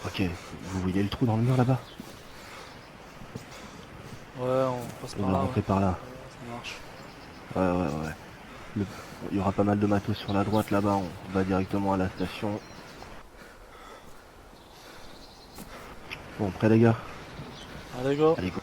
Ok, vous voyez le trou dans le mur là-bas? Ouais, on passe On par va là, ouais. rentrer par là. Ça marche. Ouais. Le- Il y aura pas mal de matos sur la droite là-bas, on va directement à la station. Bon, prêt les gars? Allez, go. Allez, go.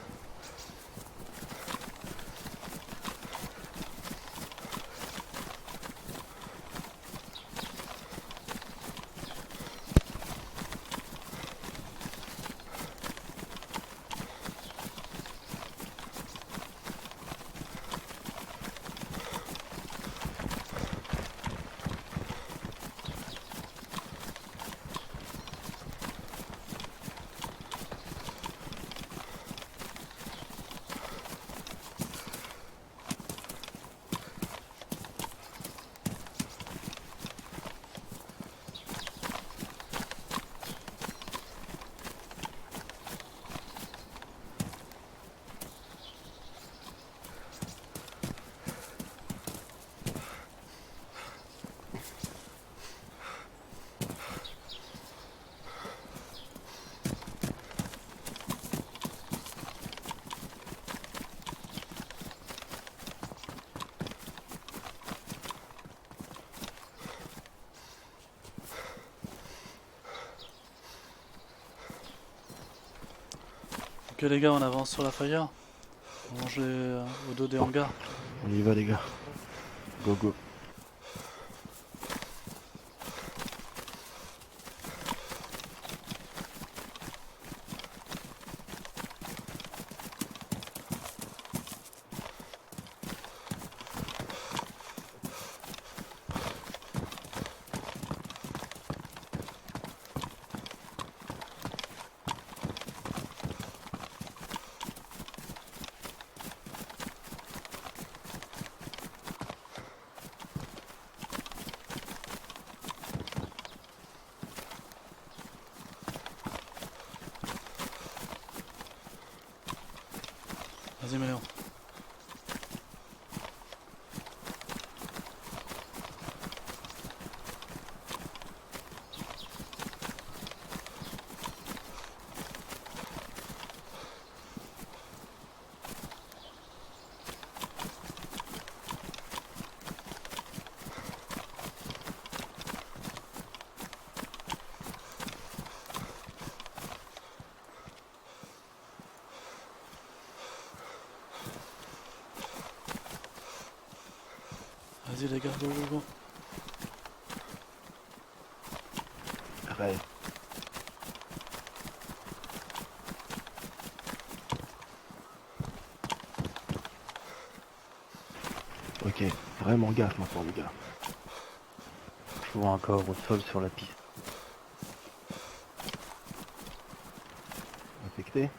Ok, les gars, on avance sur la fire. On range au dos des Bon, hangars. on y va les gars. Go go. Vas-y, Méléon. Vas-y, les gars, go, go, go. Ouais. Ok, vraiment gaffe maintenant les gars. Je vois un corps au sol sur la piste. Infecté.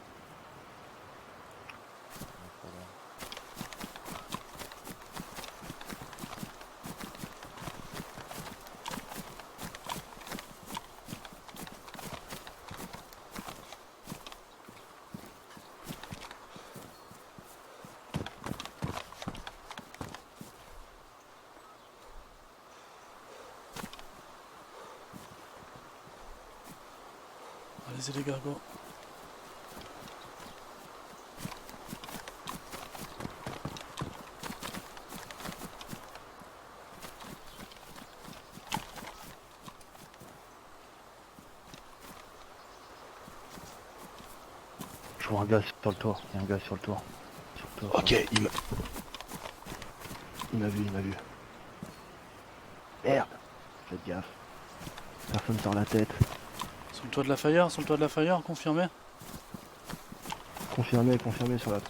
Allez-y, les gars, go. Je vois un gars sur le toit. Il y a un gars sur le toit. Sur le toit. Ok, il m'a vu, il m'a vu. Merde. Faites gaffe. Personne sur la tête. Sur le toit de la fire, sur le toit de la fire, confirmé. Confirmé sur la...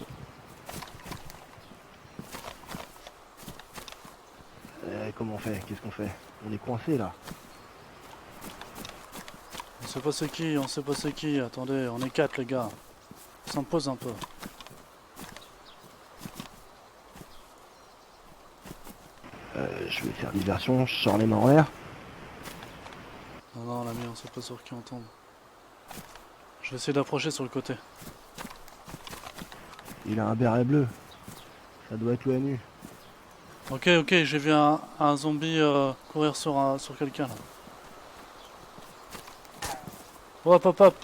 Ouais, comment on fait? Qu'est-ce qu'on fait? On est coincé là. On sait pas c'est qui, on sait pas c'est qui. Attendez, on est 4 les gars. Ça me pose un peu. Je vais faire diversion, je sors les mains en l'air. Non, non, l'ami, on sait pas sur qui on tombe. Je vais essayer d'approcher sur le côté. Il a un béret bleu. Ça doit être l'ONU. Ok, ok, j'ai vu un zombie courir sur quelqu'un là. Hop, hop, hop.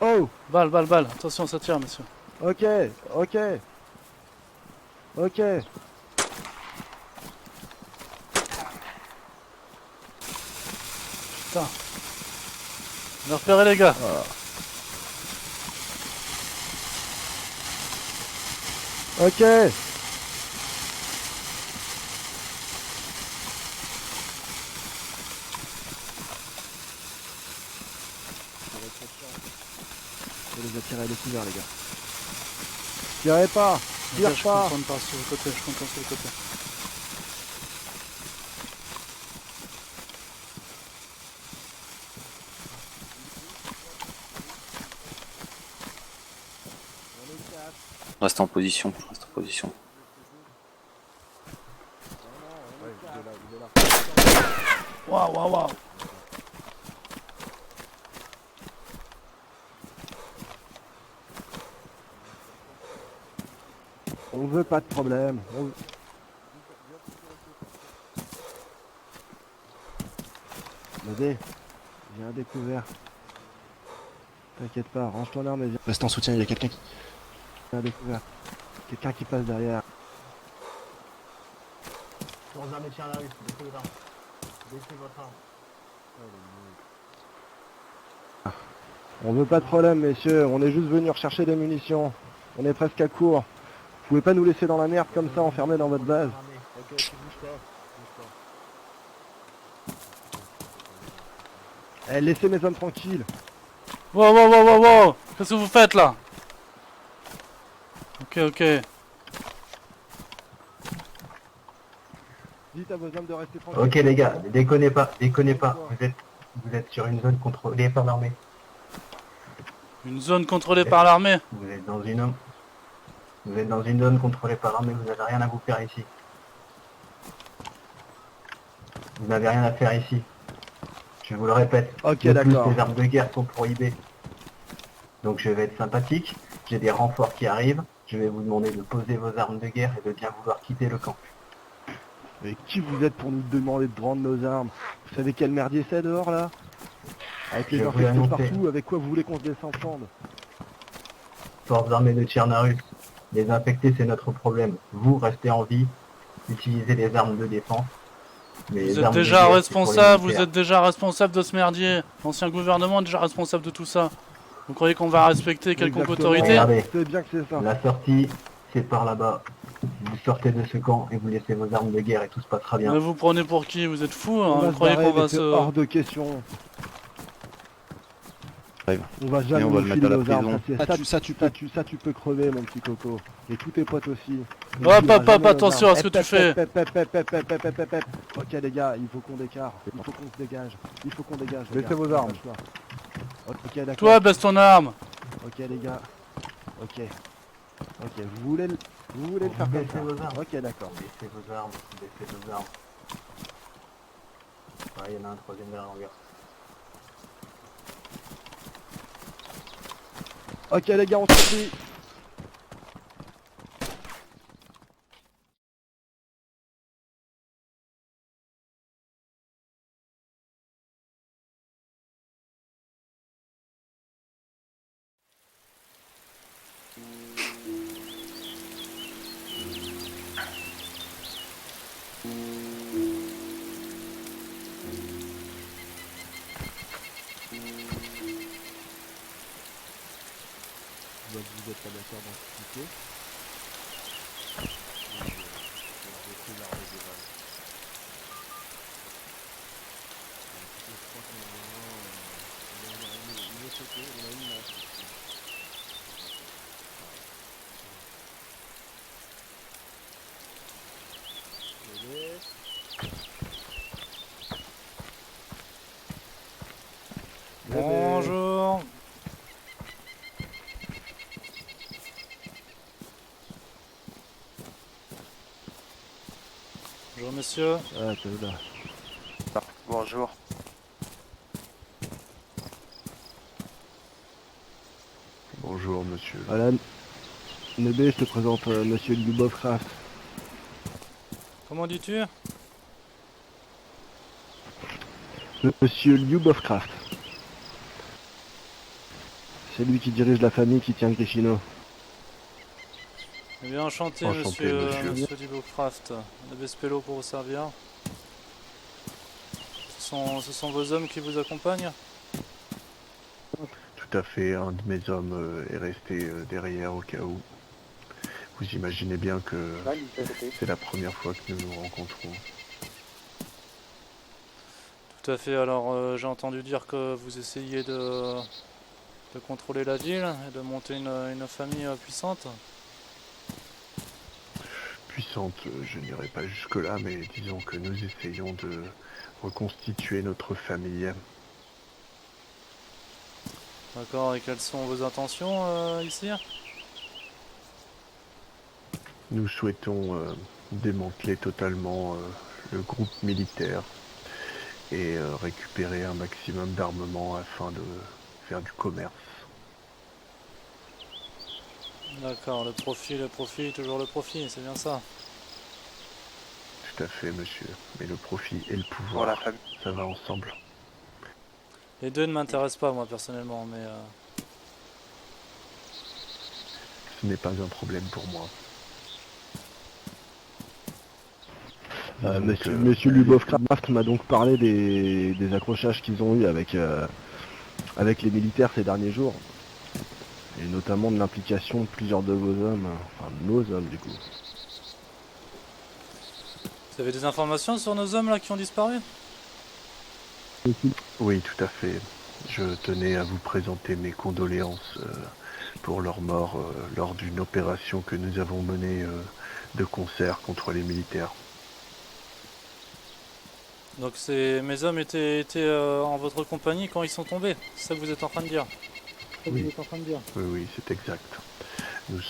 Oh! Balle, balle, balle. Attention, ça tire, monsieur. Ok, ok. Ok. Putain. On a repéré les gars. Ok. Je vais les attirer à découvert, les gars. Tirez pas! Les gars, Tire je pas! contourne par sur le côté, je contourne sur le côté. Reste en position, je reste en position. Waouh, waouh, waouh. On veut pas de problème. Bébé, j'ai un découvert. T'inquiète pas, range ton arme et viens. Reste en soutien, il y a quelqu'un qui... J'ai un découvert. Quelqu'un qui passe derrière. Gendarme tient la rue, baissez votre arme. Baissez votre arme. On veut pas de problème, messieurs. On est juste venu rechercher des munitions. On est presque à court. Vous pouvez pas nous laisser dans la merde comme ça, enfermés dans votre base. Ok, tu bouges pas. Eh, laissez mes hommes tranquilles. Wow, wow, wow, wow, wow. Qu'est-ce que vous faites là? Ok, ok. Dites à vos hommes de rester tranquilles. Ok les gars, déconnez pas, déconnez pas. Vous êtes sur une zone contrôlée par l'armée. Une zone contrôlée par l'armée. Vous êtes dans une zone contrôlée par l'armée, vous n'avez rien à vous faire ici. Vous n'avez rien à faire ici. Je vous le répète. Ok, de plus, d'accord. les armes de guerre sont prohibées. Donc je vais être sympathique. J'ai des renforts qui arrivent. Je vais vous demander de poser vos armes de guerre et de bien vouloir quitter le camp. Mais qui vous êtes pour nous demander de rendre nos armes? Vous savez quel merdier c'est dehors là? Avec les Je vous infectés l'annonce. partout, avec quoi vous voulez qu'on se descende? Forces armées de Tchernarus. Les infectés, c'est notre problème. Vous restez en vie. Utilisez les armes de défense. Mais les Vous êtes armes de déjà guerre, c'est pour les responsable, vous militaires. êtes déjà responsable de ce merdier. L'ancien gouvernement est déjà responsable de tout ça. Vous croyez qu'on va respecter quelconque Exactement. autorité? Regardez. C'est bien que c'est ça. La sortie, c'est par là-bas. Vous sortez de ce camp et vous laissez vos armes de guerre et tout se passera bien. Mais vous prenez pour qui? Vous êtes fou, On hein? va Vous se croyez barrer, qu'on va mais c'est se... hors de question. Arrive. On va jamais Et on va nous le filer mettre à la nos armes. prison. Ça, tu peux crever, mon petit coco. Et tous tes potes aussi. On Hop, filera hop, hop, jamais nos attention armes. à ce que tu Hep, fais. hep, hep, hep, hep, hep, hep, hep, hep, hep. Ok les gars, il faut qu'on décare. Il faut qu'on se dégage. Il faut qu'on dégage. les Laissez gars. vos On a armes. pas le choix. Ok, d'accord. Toi, baisse ton arme. Ok les gars. Ok. Ok, vous voulez le faire comme Baissez ça. vos armes. Ok, d'accord. Baissez vos armes. Baissez vos armes. Ah, il y en a un troisième derrière, regarde. Ok les gars, on s'enfuit. Vous êtes pas d'accord d'anticiper. Bonjour monsieur. Ah, t'es là. Bonjour. Bonjour monsieur. Alan, Nebé, je te présente monsieur Lyubovcraft. Comment dis-tu? Monsieur Lyubovcraft. C'est lui qui dirige la famille qui tient Grishino. Eh bien enchanté, Enchanté, monsieur monsieur. Dibocraft. Nebespello pour vous servir. Ce sont vos hommes qui vous accompagnent? Tout à fait, un de mes hommes est resté derrière au cas où. Vous imaginez bien que c'est la première fois que nous nous rencontrons. Tout à fait, alors j'ai entendu dire que vous essayez de contrôler la ville et de monter une famille puissante. Puissante, je n'irai pas jusque-là, mais disons que nous essayons de reconstituer notre famille. D'accord, et quelles sont vos intentions ici? Nous souhaitons démanteler totalement le groupe militaire et récupérer un maximum d'armement afin de faire du commerce. D'accord, le profit, toujours le profit, c'est bien ça. Tout à fait, monsieur. Mais le profit et le Pour la pouvoir, famille. ça va ensemble. Les deux ne m'intéressent pas, moi, personnellement, mais... Ce n'est pas un problème pour moi. Disons que- Monsieur Lyubovcraft m'a donc parlé des accrochages qu'ils ont eu avec les militaires ces derniers jours. Et notamment de l'implication de plusieurs de vos hommes, enfin de nos hommes du coup. Vous avez des informations sur nos hommes, là, qui ont disparu? Oui, tout à fait. Je tenais à vous présenter mes condoléances pour leur mort lors d'une opération que nous avons menée de concert contre les militaires. Donc mes hommes étaient en votre compagnie quand ils sont tombés, c'est ça que vous êtes en train de dire? Oui. Oui, c'est exact. Nous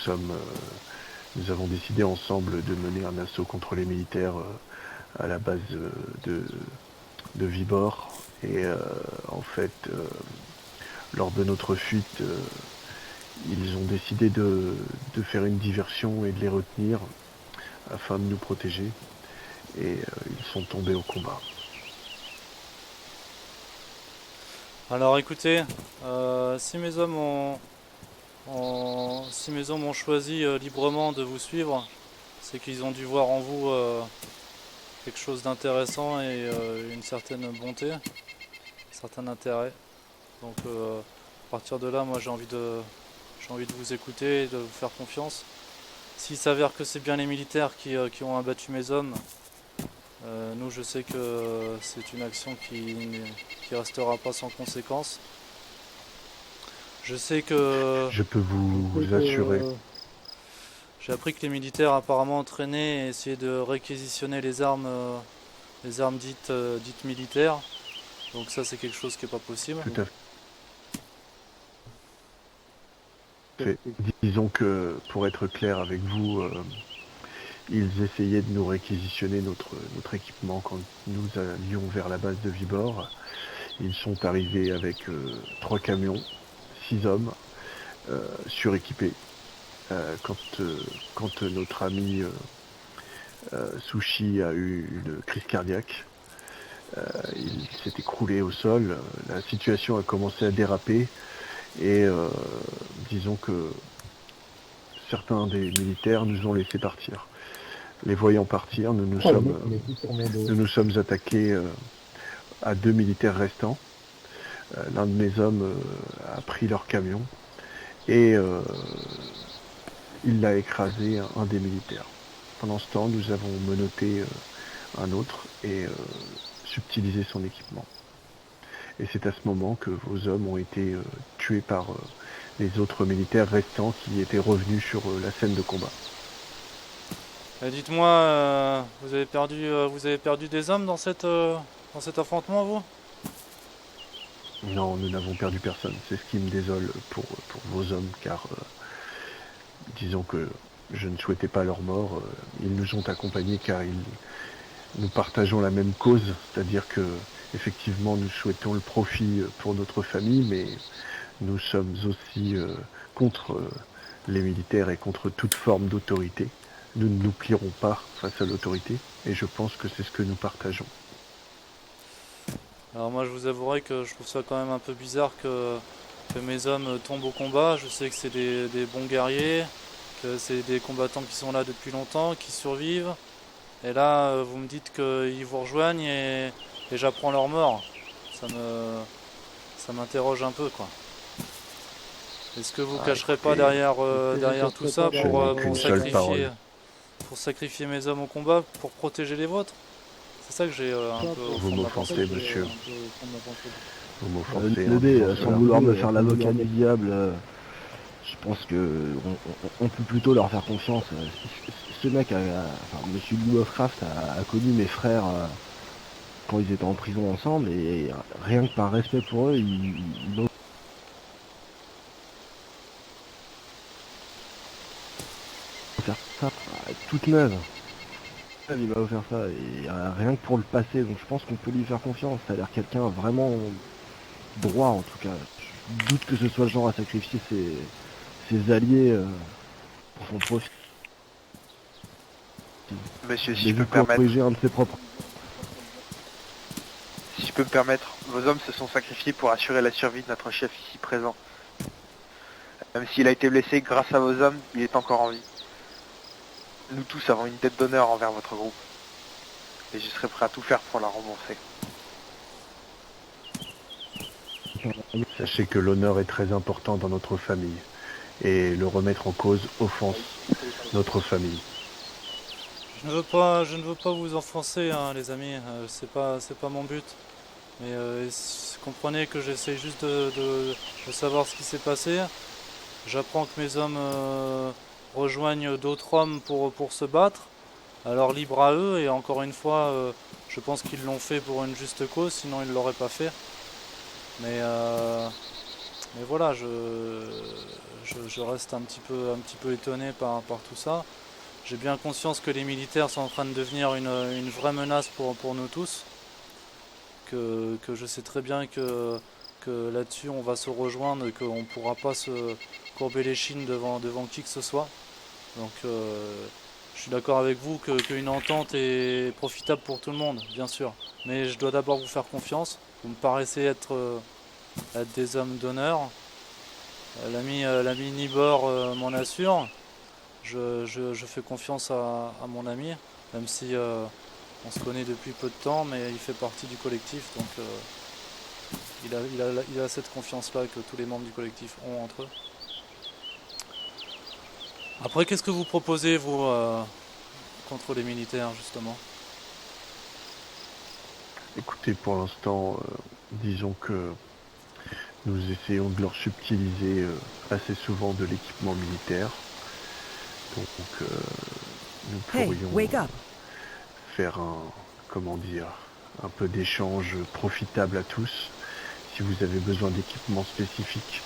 avons décidé ensemble de mener un assaut contre les militaires à la base de Vibor. Et en fait, lors de notre fuite, ils ont décidé de faire une diversion et de les retenir afin de nous protéger. Et ils sont tombés au combat. Alors écoutez, si mes hommes ont choisi librement de vous suivre, c'est qu'ils ont dû voir en vous quelque chose d'intéressant et une certaine bonté, un certain intérêt. Donc à partir de là, moi j'ai envie de vous écouter et de vous faire confiance. S'il s'avère que c'est bien les militaires qui ont abattu mes hommes, nous je sais que c'est une action qui restera pas sans conséquence. Je sais que Je peux vous assurer. j'ai appris que les militaires apparemment entraînaient et essayaient de réquisitionner les armes dites militaires. Donc ça c'est quelque chose qui n'est pas possible. Tout à fait. Disons que, pour être clair avec vous, ils essayaient de nous réquisitionner notre équipement quand nous allions vers la base de Vibor. Ils sont arrivés avec 3 camions, 6 hommes, suréquipés. Quand notre ami Sushi a eu une crise cardiaque, il s'est écroulé au sol. La situation a commencé à déraper et disons que certains des militaires nous ont laissé partir. Les voyant partir, nous nous sommes attaqués à 2 militaires restants. L'un de mes hommes a pris leur camion et il l'a écrasé, un des militaires. Pendant ce temps, nous avons menotté un autre et subtilisé son équipement. Et c'est à ce moment que vos hommes ont été tués par les autres militaires restants qui étaient revenus sur la scène de combat. Dites-moi, vous avez perdu des hommes dans cet affrontement, vous? Non, nous n'avons perdu personne. C'est ce qui me désole pour vos hommes, car disons que je ne souhaitais pas leur mort. Ils nous ont accompagnés car nous partageons la même cause, c'est-à-dire que effectivement nous souhaitons le profit pour notre famille, mais nous sommes aussi contre les militaires et contre toute forme d'autorité. Nous ne nous plierons pas face à l'autorité, et je pense que c'est ce que nous partageons. Alors moi je vous avouerai que je trouve ça quand même un peu bizarre que mes hommes tombent au combat. Je sais que c'est des bons guerriers, que c'est des combattants qui sont là depuis longtemps, qui survivent. Et là vous me dites qu'ils vous rejoignent et j'apprends leur mort. Ça m'interroge un peu quoi. Est-ce que vous cacherez pas derrière tout ça Je n'ai qu'une seule parole. pour sacrifier mes hommes au combat, pour protéger les vôtres? C'est ça que j'ai un peu au Vous fond de ma pensée. m'offensez, monsieur. Vous m'offensez. Nodé, sans vouloir me faire l'avocat l'avocat du diable, je pense que on peut plutôt leur faire confiance. Ce mec, enfin, Monsieur Lovecraft a connu mes frères quand ils étaient en prison ensemble, et rien que par respect pour eux, il m'a offert ça toute neuve. Il m'a offert ça, et rien que pour le passé, donc je pense qu'on peut lui faire confiance. Ça a l'air quelqu'un vraiment droit en tout cas. Je doute que ce soit le genre à sacrifier ses alliés pour son profit. Monsieur, si J'ai je peux vu me permettre, corriger un de ses propres. si je peux me permettre, vos hommes se sont sacrifiés pour assurer la survie de notre chef ici présent. Même s'il a été blessé, grâce à vos hommes, il est encore en vie. Nous tous avons une dette d'honneur envers votre groupe. Et je serai prêt à tout faire pour la rembourser. Sachez que l'honneur est très important dans notre famille, et le remettre en cause offense notre famille. Je ne veux pas vous enfoncer, hein, les amis. C'est pas mon but. Mais comprenez que j'essaie juste de savoir ce qui s'est passé. J'apprends que mes hommes rejoignent d'autres hommes pour se battre. Alors libre à eux. Et encore une fois, je pense qu'ils l'ont fait pour une juste cause. Sinon ils ne l'auraient pas fait. Mais voilà, je reste un petit peu étonné par tout ça. J'ai bien conscience que les militaires sont en train de devenir une vraie menace pour nous tous. Que je sais très bien que là-dessus on va se rejoindre et qu'on ne pourra pas se courber les chines devant qui que ce soit. Donc je suis d'accord avec vous qu'une entente est profitable pour tout le monde, bien sûr. Mais je dois d'abord vous faire confiance. Vous me paraissez être des hommes d'honneur. L'ami Nibor m'en assure. Je fais confiance à mon ami, même si on se connaît depuis peu de temps, mais il fait partie du collectif, donc il a cette confiance-là que tous les membres du collectif ont entre eux. Après, qu'est-ce que vous proposez, vous, contre les militaires, justement? Écoutez, pour l'instant, disons que nous essayons de leur subtiliser assez souvent de l'équipement militaire. Donc nous pourrions faire un peu d'échange profitable à tous. Si vous avez besoin d'équipements spécifiques,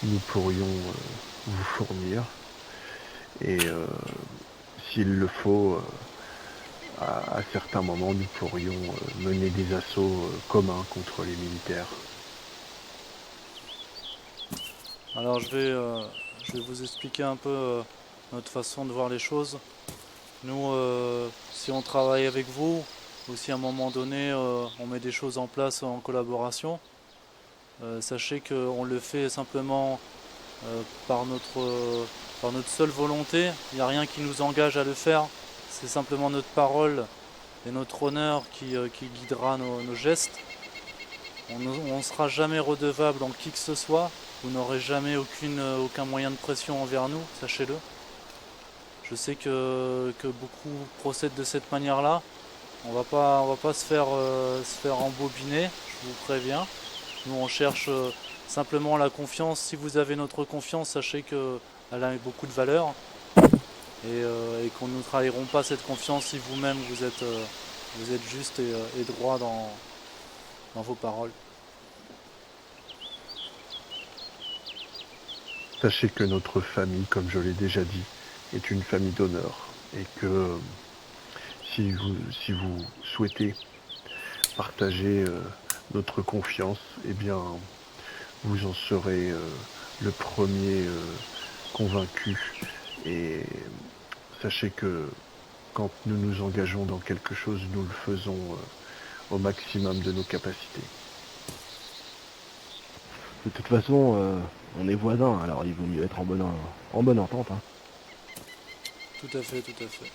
nous pourrions vous fournir. Et s'il le faut, à certains moments, nous pourrions mener des assauts communs contre les militaires. Alors je vais vous expliquer un peu notre façon de voir les choses. Nous, si on travaille avec vous, ou si à un moment donné on met des choses en place en collaboration, sachez qu'on le fait simplement par notre seule volonté. Il n'y a rien qui nous engage à le faire. C'est simplement notre parole et notre honneur qui guidera nos gestes. On ne sera jamais redevable en qui que ce soit. Vous n'aurez jamais aucun moyen de pression envers nous, sachez-le. Je sais que beaucoup procèdent de cette manière-là. On va pas se faire embobiner, je vous préviens. Nous on cherche simplement la confiance. Si vous avez notre confiance, sachez qu'elle a beaucoup de valeur. Et qu'on ne trahirons pas cette confiance si vous-même vous êtes juste et droit dans vos paroles. Sachez que notre famille, comme je l'ai déjà dit, est une famille d'honneur, et que si vous souhaitez partager notre confiance, eh bien, vous en serez le premier convaincu. Et sachez que quand nous nous engageons dans quelque chose, nous le faisons au maximum de nos capacités. De toute façon, on est voisins, alors il vaut mieux être en bonne entente. Hein. Tout à fait, tout à fait.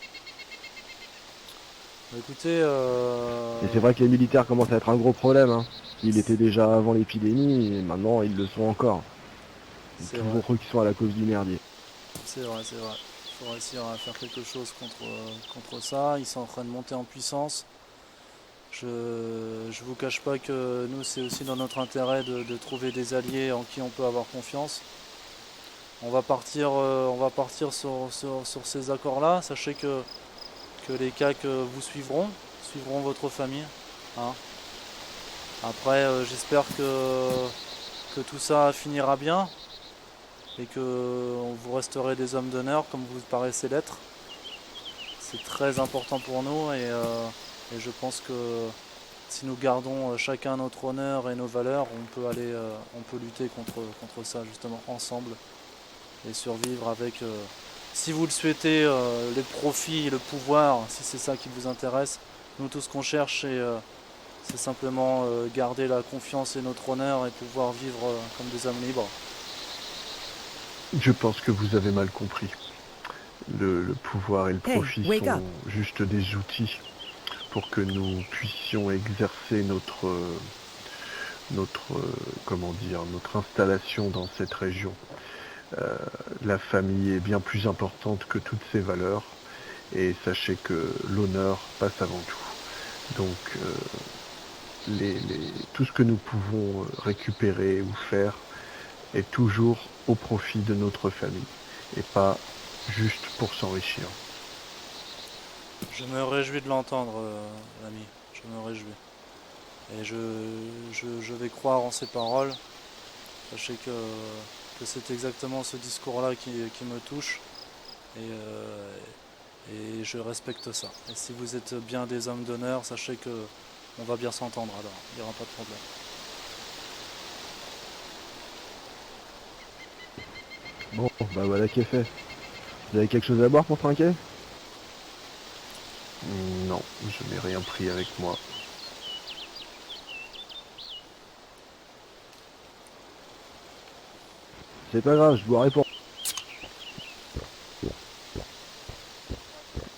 Bah, écoutez, Et c'est vrai que les militaires commencent à être un gros problème. Hein. Ils étaient déjà avant l'épidémie, et maintenant ils le sont encore. c'est Toujours vrai, ceux qui sont à la cause du merdier. c'est vrai, c'est vrai. Il faut réussir à faire quelque chose contre ça. Ils sont en train de monter en puissance. Je vous cache pas que nous, c'est aussi dans notre intérêt de trouver des alliés en qui on peut avoir confiance. On va partir sur ces accords-là. Sachez que les CAC vous suivront votre famille. Hein. Après, j'espère que tout ça finira bien et que vous resterez des hommes d'honneur comme vous paraissez l'être. C'est très important pour nous et je pense que si nous gardons chacun notre honneur et nos valeurs, on peut lutter contre ça justement ensemble et survivre avec, si vous le souhaitez, les profits, le pouvoir, si c'est ça qui vous intéresse. Nous, tout ce qu'on cherche, c'est simplement garder la confiance et notre honneur et pouvoir vivre comme des hommes libres. Je pense que vous avez mal compris. Le pouvoir et le profit sont juste des outils pour que nous puissions exercer notre installation dans cette région. La famille est bien plus importante que toutes ces valeurs et sachez que l'honneur passe avant tout. Donc tout ce que nous pouvons récupérer ou faire est toujours au profit de notre famille et pas juste pour s'enrichir. Je me réjouis de l'entendre, l'ami. Je me réjouis. Et je vais croire en ces paroles. Sachez que c'est exactement ce discours-là qui me touche. Et je respecte ça. Et si vous êtes bien des hommes d'honneur, sachez que on va bien s'entendre alors. Il n'y aura pas de problème. Bon, bah voilà qui est fait. Vous avez quelque chose à boire pour trinquer? Non, je n'ai rien pris avec moi. C'est pas grave, je boirai pour...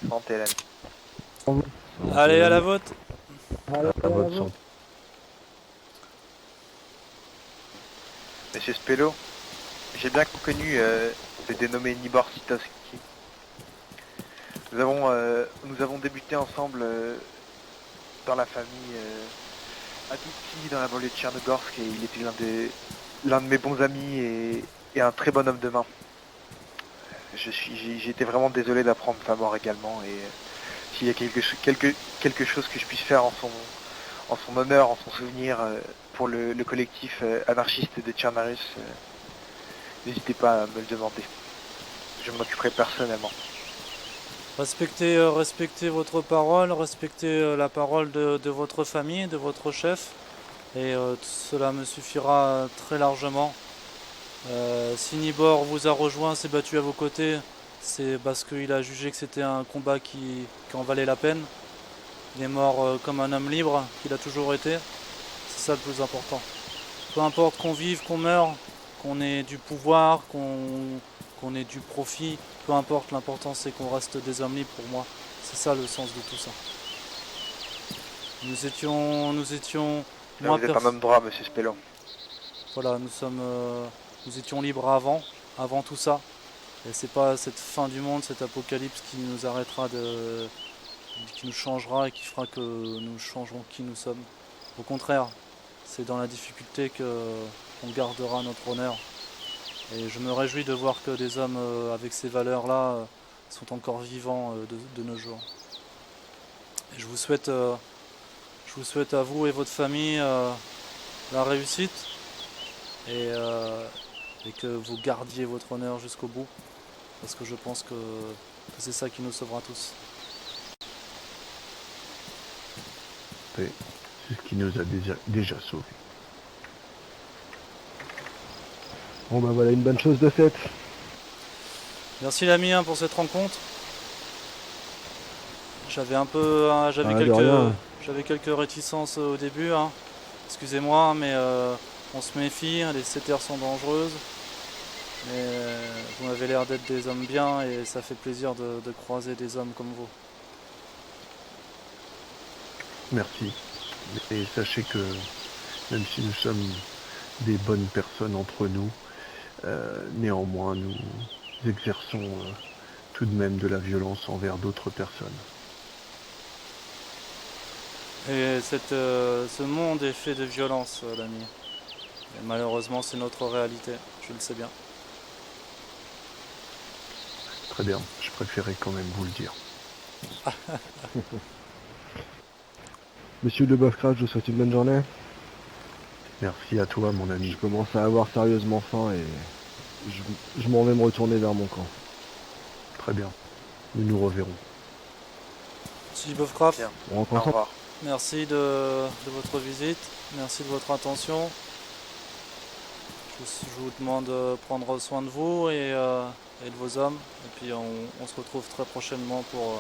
Santé, Hélène. vous. Allez, à la vôtre. À votre santé. Monsieur Spello, j'ai bien connu le dénommé Nibor Sitowski. Nous avons débuté ensemble dans la famille à tout petit dans la banlieue de Tchernogorsk et il était l'un de mes bons amis et un très bon homme de main. J'ai été vraiment désolé d'apprendre sa mort également et s'il y a quelque chose que je puisse faire en son honneur, en son souvenir pour le collectif anarchiste de Tchernarus, n'hésitez pas à me le demander. Je m'en occuperai personnellement. Respectez votre parole, respectez la parole de votre famille, de votre chef. Et cela me suffira très largement. Si Nibor vous a rejoint, s'est battu à vos côtés, c'est parce qu'il a jugé que c'était un combat qui en valait la peine. Il est mort comme un homme libre, qu'il a toujours été. C'est ça le plus important. Peu importe qu'on vive, qu'on meure, qu'on ait du pouvoir, qu'on ait du profit, peu importe, l'important c'est qu'on reste des hommes libres pour moi. C'est ça le sens de tout ça. Nous étions Vous êtes un homme droit, monsieur Spello. Voilà, nous étions libres avant tout ça. Et c'est pas cette fin du monde, cet apocalypse qui nous arrêtera qui nous changera et qui fera que nous changerons qui nous sommes. Au contraire, c'est dans la difficulté qu'on gardera notre honneur. Et je me réjouis de voir que des hommes avec ces valeurs-là sont encore vivants de nos jours. Et je vous souhaite à vous et votre famille la réussite et que vous gardiez votre honneur jusqu'au bout. Parce que je pense que c'est ça qui nous sauvera tous. santé. C'est ce qui nous a déjà sauvés. Bon bah voilà une bonne chose de faite. Merci l'ami hein, pour cette rencontre. J'avais un peu, j'avais Ah, de rien. quelques réticences au début. Hein. Excusez-moi, mais on se méfie. Les CTR sont dangereuses. Mais vous m'avez l'air d'être des hommes bien et ça fait plaisir de croiser des hommes comme vous. Merci. Et sachez que même si nous sommes des bonnes personnes entre nous, néanmoins nous exerçons tout de même de la violence envers d'autres personnes. Et ce monde est fait de violence, l'ami. Et malheureusement, c'est notre réalité. Je le sais bien. Très bien, je préférais quand même vous le dire. Monsieur Lebovcraft, je vous souhaite une bonne journée. Merci à toi mon ami. Je commence à avoir sérieusement faim et je m'en vais me retourner vers mon camp. Très bien. Nous nous reverrons. Monsieur Bovcraft, Bien. On rentre Au ensemble. revoir. merci de votre visite. Merci de votre attention. Je vous demande de prendre soin de vous et de vos hommes. Et puis on se retrouve très prochainement pour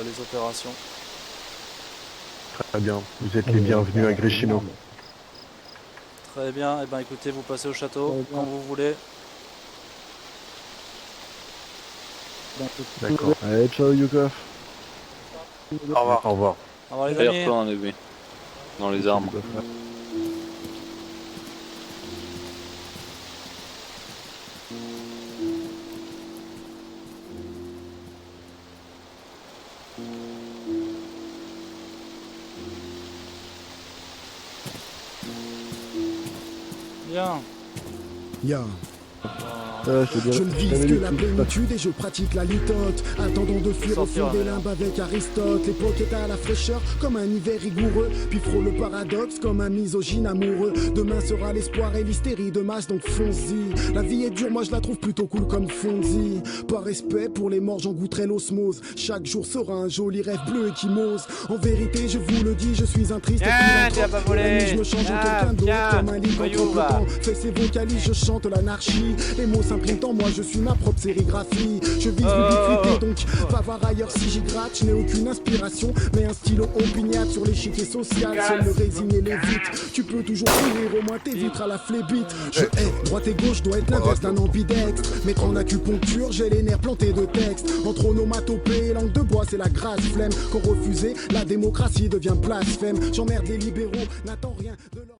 les opérations. Très bien. Vous êtes les bienvenus à Grishino. Très bien. Et ben écoutez, vous passez au château Très bien. quand vous voulez. D'accord. Allez, ciao Yukov. Au revoir. Au revoir. Au revoir les amis. Derrière toi, un bébé. Dans les armes. Bien. Ya. Je te Je dirai ne vis jamais que les la coups. plénitude et je pratique la litote. Attendant de fuir au Sortir, fond des alors. limbes avec Aristote. L'époque est à la fraîcheur comme un hiver rigoureux. Puis frôle le paradoxe comme un misogyne amoureux. Demain sera l'espoir et l'hystérie de masse, donc fonce-y. La vie est dure, moi je la trouve plutôt cool comme Fonzie. Par respect pour les morts, j'en goûterai l'osmose. Chaque jour sera un joli rêve bleu et qui m'ose. En vérité, je vous le dis, je suis un triste philanthrope. Et la nuit, je me change en quelqu'un d'autre comme un livre entre le temps. Fais ses vocalises, je chante l'anarchie. Les mots s'impriment en moi, je suis ma propre sérigraphie. Je vise l'ubiquité, donc va voir ailleurs si j'y gratte. Je n'ai aucune inspiration, mais un stylo opiniâtre sur l'échiquier social. Seul le résigné l'évite. Tu peux toujours courir, au moins t'éviteras à la flébite. Je hais, droite et gauche doit être l'inverse d'un ambidextre. Mettre en acupuncture, j'ai les nerfs plantés de texte. Entre onomatopée et langue de bois, c'est la grasse flemme. Quand refusé, la démocratie devient blasphème. J'emmerde les libéraux, n'attends rien de leur...